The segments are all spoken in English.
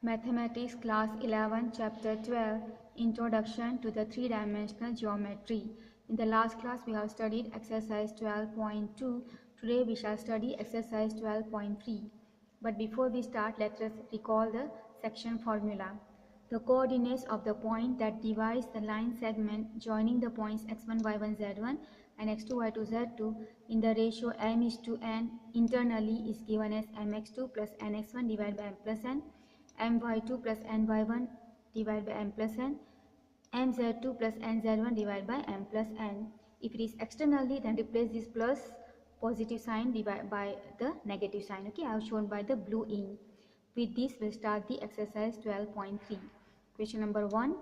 Mathematics Class 11 Chapter 12 Introduction to the Three-Dimensional Geometry. In the last class we have studied exercise 12.2. Today we shall study exercise 12.3. But before we start, let us recall the section formula. The coordinates of the point that divides the line segment joining the points x1, y1, z1 and x2, y2, z2 in the ratio m:n internally is given as mx2 plus nx1 divided by m plus n, my2 plus ny1 divided by m plus n, mz2 plus nz1 divided by m plus n. If it is externally, then replace this plus positive sign divided by the negative sign. Okay, I have shown by the blue ink. With this, we'll start the exercise 12.3. Question number 1.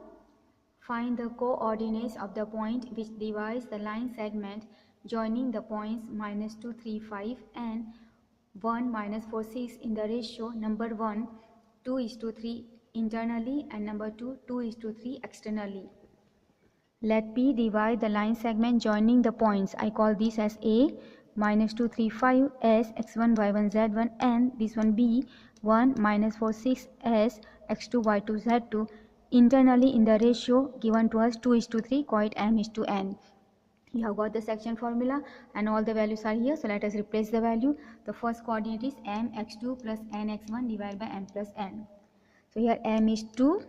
Find the coordinates of the point which divides the line segment joining the points -2, 3, 5 and 1, -4, 6 in the ratio number 1, 2:3 internally and number 2, 2:3 externally. Let P divide the line segment joining the points. I call this as A, -2, 3, 5 as x1, y1, z1 and this one B, 1, -4, 6 as x2, y2, z2 internally in the ratio given to us 2:3, call it m:n. You have got the section formula and all the values are here. So let us replace the value. The first coordinate is mx2 plus nx1 divided by m plus n. So here m is 2.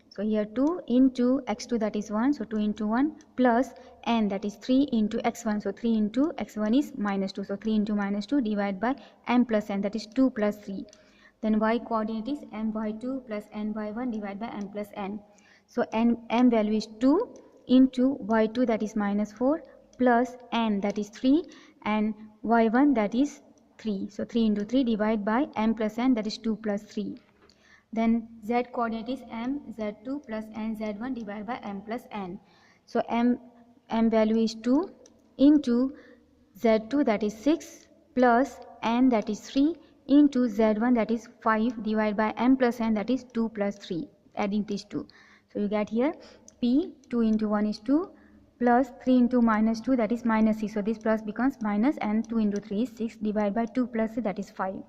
So here 2 into x2, that is 1. So 2 into 1 plus n, that is 3 into x1. So 3 into x1 is -2. So 3 into -2 divided by m plus n, that is 2 plus 3. Then y coordinate is my2 plus ny1 divided by m plus n. So m value is 2 into y2, that is -4 plus n, that is 3 and y1, that is 3. So 3 into 3 divided by m plus n, that is 2 plus 3. Then z coordinate is mz2 plus nz1 divided by m plus n. So m value is 2 into z2, that is 6 plus n, that is 3 into z1, that is 5 divided by m plus n, that is 2 plus 3, adding these two. So you get here p 2 into 1 is 2 plus 3 into -2, that is -6. So this plus becomes minus and 2 into 3 is 6 divided by 2 plus 3, that is 5.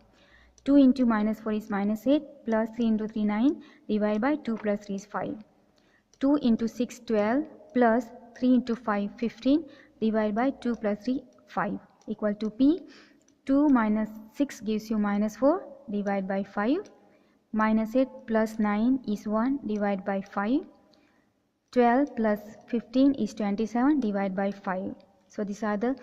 2 into -4 is -8 plus 3 into 3 9 divided by 2 plus 3 is 5. 2 into 6 12 plus 3 into 5 15 divided by 2 plus 3 5 equal to p. 2 minus 6 gives you -4 divided by 5. -8 plus 9 is 1 divided by 5. 12 plus 15 is 27 divided by 5. So these are the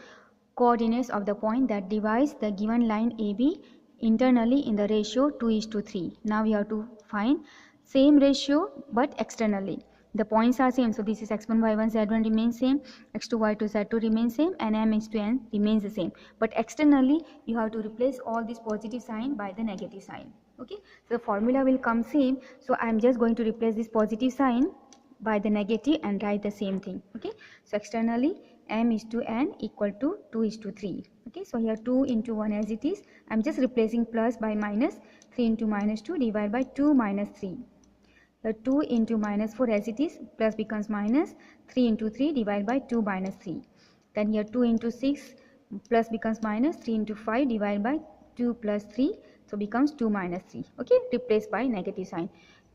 coordinates of the point that divides the given line AB internally in the ratio 2:3. Now we have to find same ratio but externally. The points are same, so this is x1, y1, z1 remains same, x2, y2, z2 remains same and m:n remains the same. But externally you have to replace all this positive sign by the negative sign. Okay, so the formula will come same, so I am just going to replace this positive sign by the negative and write the same thing. Okay, so externally m:n equal to 2:3. Okay, so here 2 into 1 as it is. I am just replacing plus by minus. 3 into -2 divided by 2 minus 3. Here 2 into -4 as it is, plus becomes minus. 3 into 3 divided by 2 minus 3. Then here 2 into 6 plus becomes minus. 3 into 5 divided by 2 plus 3, so becomes 2 minus 3. Okay, replaced by negative sign.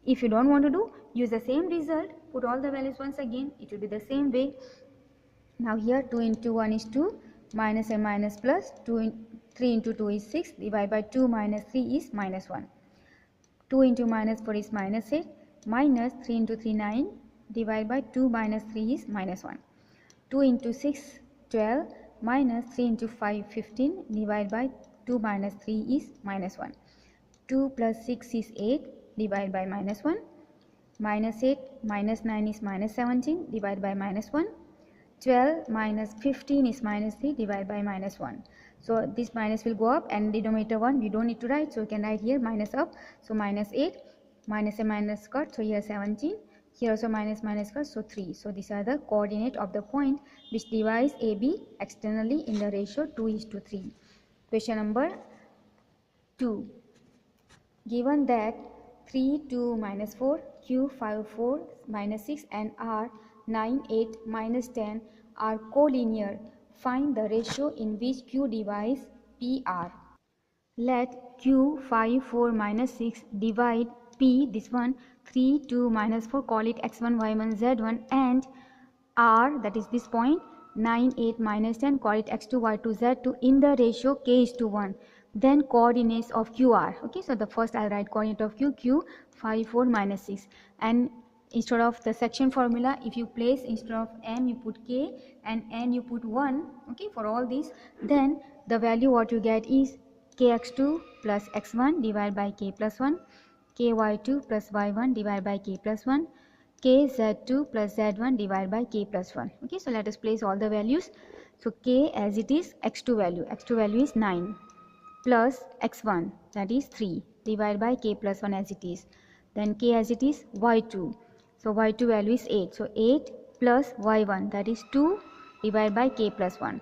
If you don't want to do, use the same result, put all the values once again, it will be the same way. Now here 2 into 1 is 2, minus and minus plus, 3 into 2 is 6, divided by 2 minus 3 is -1. 2 into -4 is -8, minus 3 into 3 9, divided by 2 minus 3 is -1. 2 into 6 12, minus 3 into 5 15, divided by 2 minus 3 is -1. 2 plus 6 is 8, divided by -1. -8 minus 9 is -17 divided by -1. 12 minus 15 is -3 divided by -1. So this minus will go up and denominator 1 we don't need to write, so we can write here minus up. So -8 minus a minus cut, so here 17, here also minus cut, so 3. So these are the coordinate of the point which divides AB externally in the ratio 2:3. Question number 2. Given that 3, 2, -4, Q, 5, 4, -6 and R, 9, 8, -10 are collinear, find the ratio in which Q divides PR. Let Q, 5, 4, -6 divide P, this one, 3, 2, minus 4, call it x1, y1, z1, and R, that is this point, 9, 8, minus 10, call it x2, y2, z2 in the ratio k is to 1. Then coordinates of QR. Okay, so the first I'll write coordinate of Q, 5, 4, minus 6. And instead of the section formula, if you place instead of m you put k and n you put 1, okay, for all these, then the value what you get is kx2 plus x1 divided by k plus 1, ky2 plus y1 divided by k plus 1, kz2 plus z1 divided by k plus 1. Okay, so let us place all the values. So k as it is, x2 value is 9 plus x1, that is 3, divided by k plus 1 as it is. Then k as it is, y2. So y2 value is 8. So 8 plus y1, that is 2, divided by k plus 1.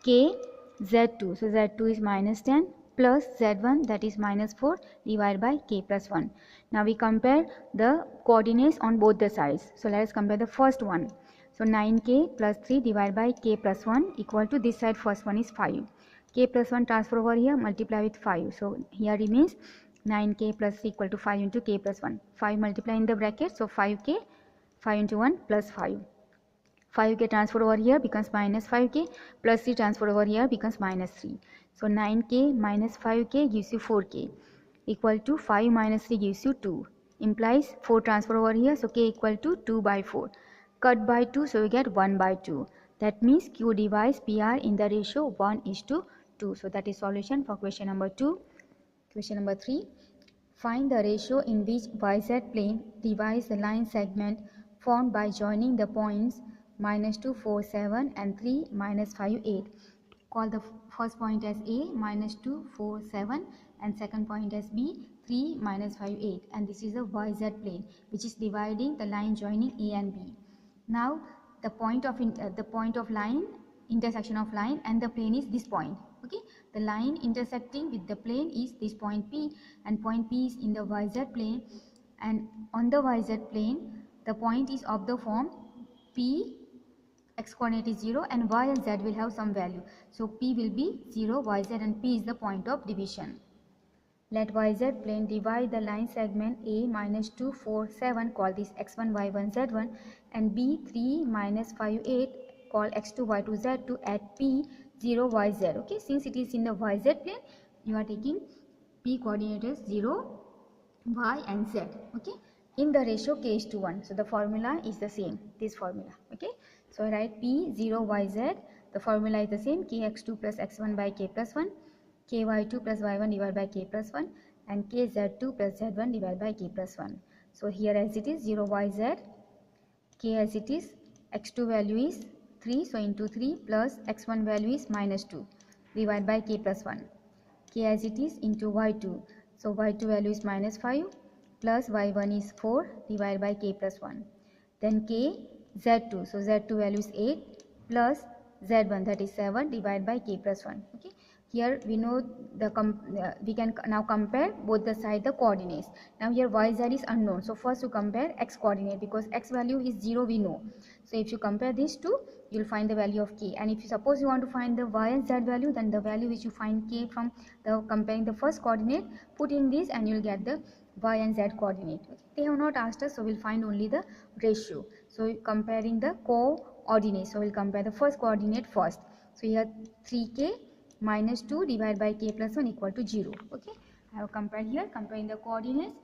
K z2. So z2 is minus 10 plus z1, that is minus 4, divided by k plus 1. Now we compare the coordinates on both the sides. So let us compare the first one. So 9k plus 3 divided by k plus 1 equal to this side, first one is 5. K plus 1 transfer over here, multiply with 5. So here remains 9k plus 3 equal to 5 into k plus 1. 5 multiply in the bracket, so 5k, 5 into 1 plus 5. 5k transfer over here becomes minus 5k, plus 3 transfer over here becomes minus 3. So 9k minus 5k gives you 4k, equal to 5 minus 3 gives you 2. Implies 4 transfer over here, so k equal to 2 by 4. Cut by 2, so we get 1 by 2. That means Q divides PR in the ratio 1 is to 2. So that is solution for question number 2. Question number 3. Find the ratio in which YZ plane divides the line segment formed by joining the points minus 2, 4, 7 and 3, minus 5, 8. Call the first point as A, minus 2, 4, 7 and second point as B, 3, minus 5, 8. And this is the YZ plane which is dividing the line joining A and B. Now the point of line, intersection of line and the plane is this point. Okay, the line intersecting with the plane is this point P, and point P is in the YZ plane, and on the YZ plane the point is of the form P, x coordinate is 0 and y and z will have some value. So P will be 0, yz, and P is the point of division. Let YZ plane divide the line segment A minus 2, 4, 7, call this x1, y1, z1, and B 3, minus 5, 8, call x2, y2, z2 at P 0, yz. Okay, since it is in the YZ plane, you are taking P coordinate as 0, y and z. Okay, in the ratio k is to 1. So the formula is the same, this formula. Okay, so I write P 0, yz. The formula is the same, kx2 plus x1 by k plus 1. ky2 plus y1 divided by k plus 1 and kz2 plus z1 divided by k plus 1. So here as it is 0 yz, k as it is, x2 value is 3, so into 3 plus x1 value is minus 2 divided by k plus 1. K as it is into y2, so y2 value is minus 5 plus y1 is 4 divided by k plus 1. Then k z2, so z2 value is 8 plus z1, that is 7 divided by k plus 1. Okay, here we know we can now compare both the side the coordinates. Now here yz is unknown, so first you compare x coordinate, because x value is 0 we know. So if you compare these two, you will find the value of k, and if you suppose you want to find the y and z value, then the value which you find k from the comparing the first coordinate, put in this and you will get the y and z coordinate. Okay. They have not asked us, so we'll find only the ratio. So comparing the coordinates, so we'll compare the first coordinate first. So here 3k minus 2 divided by k plus 1 equal to 0. Okay, I have compared here, comparing the coordinates.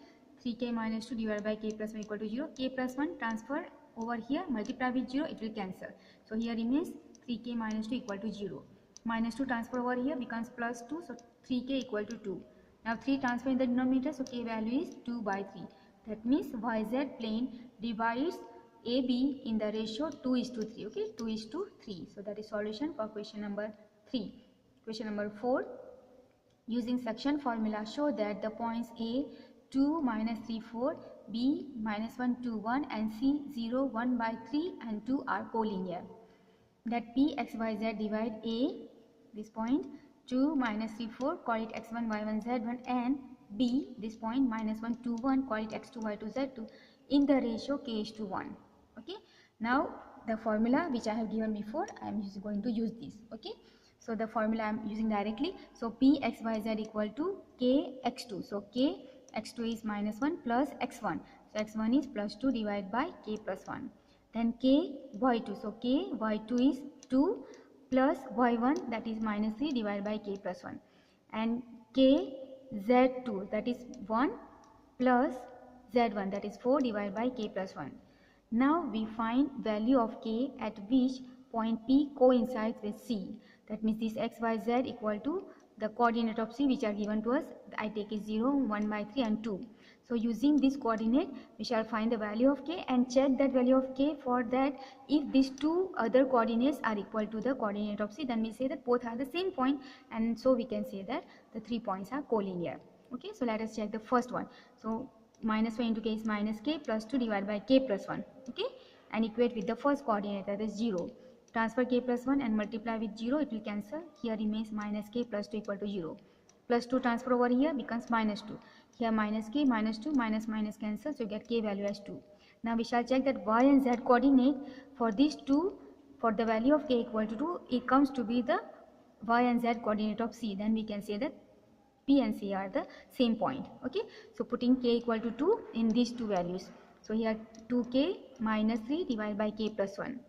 3k minus 2 divided by k plus 1 equal to 0. K plus 1 transfer over here, multiply with 0, it will cancel. So here remains 3k minus 2 equal to 0. Minus 2 transfer over here becomes plus 2, so 3k equal to 2. Now 3 transfer in the denominator, so k value is 2 by 3. That means YZ plane divides AB in the ratio 2 is to 3. Okay, 2 is to 3. So that is solution for question number 3. Question number 4. Using section formula, show that the points A 2, minus 3, 4, B minus 1, 2, 1 and C 0, 1 by 3 and 2 are collinear. That P, X, Y, Z divide A, this point, 2, minus 3, 4, call it x1, y1, z1, and B, this point, minus 1, 2, 1, call it x2, y2, z2, in the ratio k is to 1. Okay. Now the formula which I have given before, I am going to use this. Okay. So the formula I am using directly. So P, X, Y, Z equal to K, X2. So K x2 is minus 1 plus x1. So x1 is plus 2 divided by k plus 1. Then k y2. So k y2 is 2 plus y1, that is minus 3 divided by k plus 1. And k z2, that is 1 plus z1, that is 4 divided by k plus 1. Now we find value of k at which point P coincides with C. That means this x, y, z equal to the coordinate of C which are given to us. I take is 0, 1 by 3 and 2. So using this coordinate we shall find the value of k and check that value of k. For that, if these two other coordinates are equal to the coordinate of C, then we say that both are the same point, and so we can say that the 3 points are collinear. Okay, so let us check the first one. So minus 5 into k is minus k plus 2 divided by k plus 1. Okay, and equate with the first coordinate, that is 0. Transfer k plus 1 and multiply with 0, it will cancel. Here remains minus k plus 2 equal to 0. Plus 2 transfer over here becomes minus 2. Here minus k minus 2 minus minus cancel, so you get k value as 2. Now we shall check that y and z coordinate for these two. For the value of k equal to 2, it comes to be the y and z coordinate of C. Then we can say that P and C are the same point. Okay, so putting k equal to 2 in these two values. So here 2k minus 3 divided by k plus 1.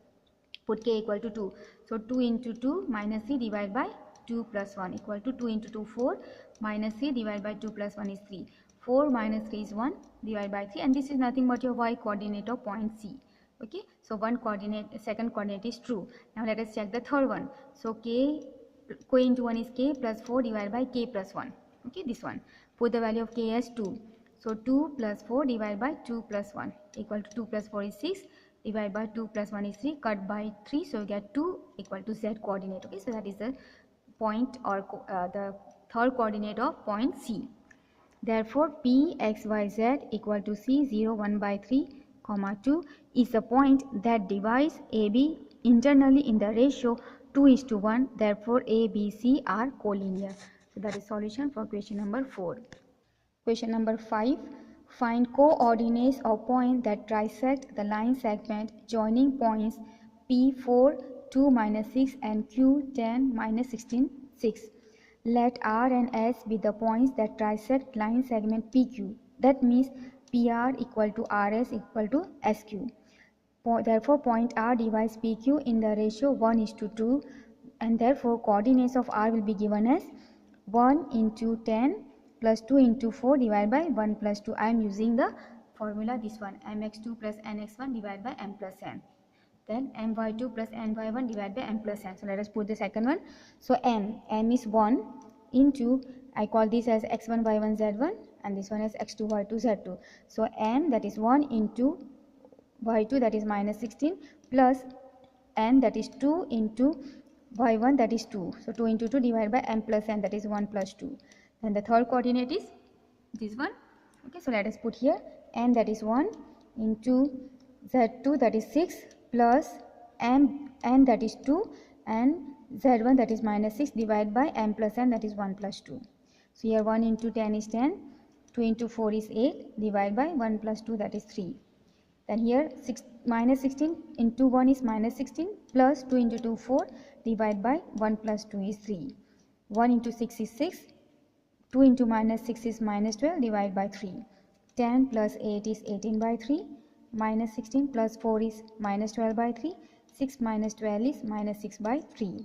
Put k equal to 2. So 2 into 2 minus 3 divided by 2 plus 1 equal to 2 into 2 4 minus 3 divided by 2 plus 1 is 3. 4 minus 3 is 1 divided by 3, and this is nothing but your y coordinate of point C. Okay, so one coordinate, second coordinate is true. Now let us check the third one. So k into 1 is k plus 4 divided by k plus 1. Okay, this one. Put the value of k as 2. So 2 plus 4 divided by 2 plus 1 equal to 2 plus 4 is 6 divided by 2 plus 1 is 3, cut by 3, so you get 2 equal to z coordinate. Okay, so that is the point or the third coordinate of point C. Therefore P x y z equal to C 0 1 by 3 comma 2 is the point that divides AB internally in the ratio 2:1. Therefore A, B, C are collinear. So that is solution for question number 4. Question number 5. Find coordinates of points that trisect the line segment joining points P4 2 minus 6 and Q 10 minus 16 6. Let R and S be the points that trisect line segment PQ. That means PR equal to RS equal to SQ. Therefore point R divides PQ in the ratio 1:2, and therefore coordinates of R will be given as 1 into 10 plus 2 into 4 divided by 1 plus 2. I am using the formula, this one, mx2 plus nx1 divided by m plus n. Then my2 plus ny1 divided by m plus n. So let us put the second one. So m is 1 into, I call this as x1 y1 z1, and this one as x2 y2 z2. So m, that is 1 into y2, that is minus 16, plus n, that is 2 into y1, that is 2. So 2 into 2 divided by m plus n, that is 1 plus 2. Then the third coordinate is this one. Okay, so let us put here n, that is 1 into z2, that is 6, plus n, that is 2, and z1, that is minus 6 divided by m plus n, that is 1 plus 2. So here 1 into 10 is 10, 2 into 4 is 8, divided by 1 plus 2, that is 3. Then here minus 16 into 1 is minus 16, plus 2 into 2 4, divided by 1 plus 2 is 3. 1 into 6 is 6, 2 into minus 6 is minus 12, divided by 3. 10 plus 8 is 18 by 3, minus 16 plus 4 is minus 12 by 3, 6 minus 12 is minus 6 by 3.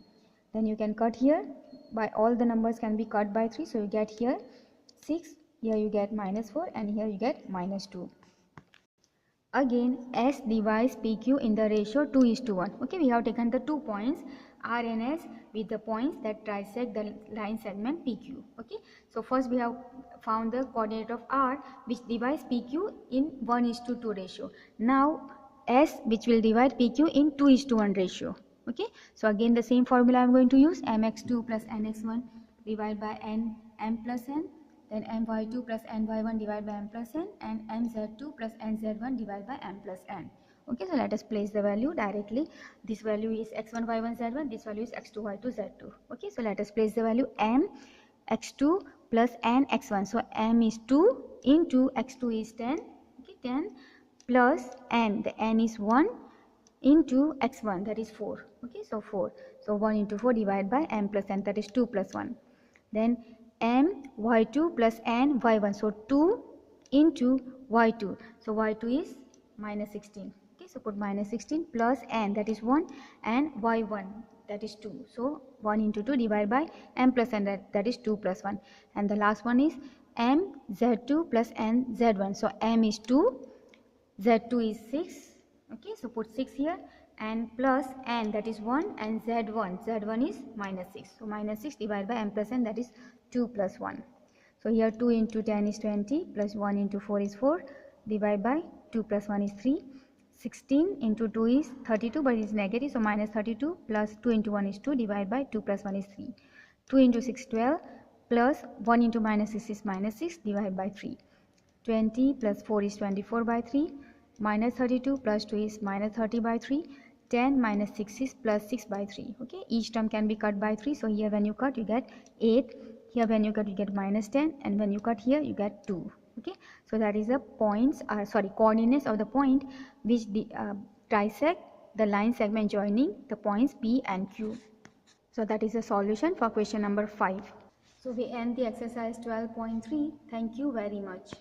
Then you can cut here, by all the numbers can be cut by 3, so you get here 6, here you get minus 4, and here you get minus 2. Again, S divides PQ in the ratio 2:1. Okay, we have taken the 2 points R and S with the points that trisect the line segment PQ. Okay, so first we have found the coordinate of R which divides PQ in 1:2 ratio. Now S which will divide PQ in 2:1 ratio. Okay, so again the same formula I am going to use, mx2 plus nx1 divided by m plus n. Then my2 plus ny1 divided by m plus n, and mz2 plus nz1 divided by m plus n. Okay, so let us place the value directly. This value is x1 y1 z1, this value is x2 y2 z2. Okay, so let us place the value m x2 plus n x1. So m is 2 into x2 is 10. Okay, 10 plus n, the n is 1 into x1, that is 4. Okay, so 4. So 1 into 4 divided by m plus n, that is 2 plus 1. Then m y2 plus n y1. So 2 into y2. So y2 is minus 16. Okay, so put minus 16 plus n, that is 1, and y1, that is 2. So 1 into 2 divided by m plus n, that is 2 plus 1. And the last one is m z2 plus n z1. So m is 2, z2 is 6. Okay, so put 6 here, and plus n, that is 1, and z1 is minus 6. So minus 6 divided by m plus n, that is 2 plus 1. So here 2 into 10 is 20, plus 1 into 4 is 4, divided by 2 plus 1 is 3. 16 into 2 is 32, but it is negative, so minus 32, plus 2 into 1 is 2, divided by 2 plus 1 is 3. 2 into 6 12, plus 1 into minus 6 is minus 6, divided by 3. 20 plus 4 is 24 by 3, minus 32 plus 2 is minus 30 by 3, 10 minus 6 is plus 6 by 3. Okay, each term can be cut by 3, so here when you cut you get 8, here when you cut you get minus 10, and when you cut here you get 2. Okay, so that is the points, coordinates of the point which trisect the line segment joining the points P and Q. So that is the solution for question number 5. So we end the exercise 12.3. Thank you very much.